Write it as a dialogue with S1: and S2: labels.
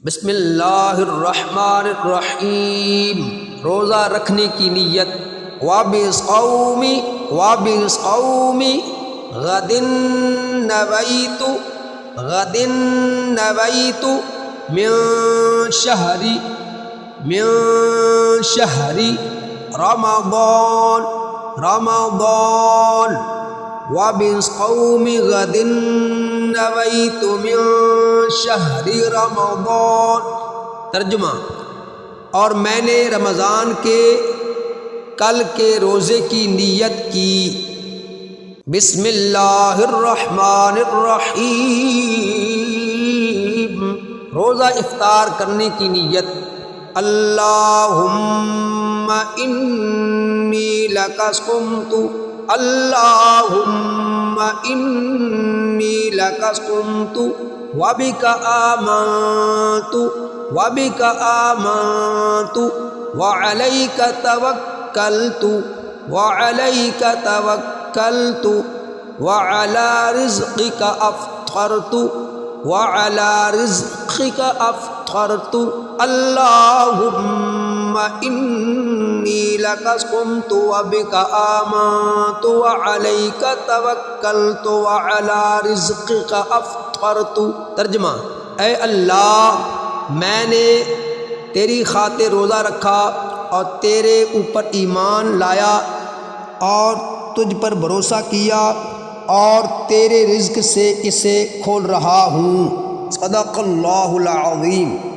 S1: بسم اللہ الرحمن الرحیم۔ روزہ رکھنے کی نیت۔ وَبِصَوْمِ غَدٍ نَوَيْتُ من شہر رمضان وَبِصَوْمِ غَدٍ نَوَيْتُ من شہر رمضان۔ ترجمہ: اور میں نے رمضان کے کل کے روزے کی نیت کی۔ بسم اللہ الرحمن الرحیم۔ روزہ افطار کرنے کی نیت۔ اللہم انی لک صمت، اللہم انی لک صمت وبک آمنت وعلیک توکلت وعلی رزقک افطرت اللہم انی لک صمت وبک آمنت وعلیک توکلت وعلی رزقک افطرت۔ ترجمہ: اے اللہ، میں نے تیری خاطر روزہ رکھا اور تیرے اوپر ایمان لایا اور تجھ پر بھروسہ کیا اور تیرے رزق سے اسے کھول رہا ہوں۔ صدق اللہ العظیم۔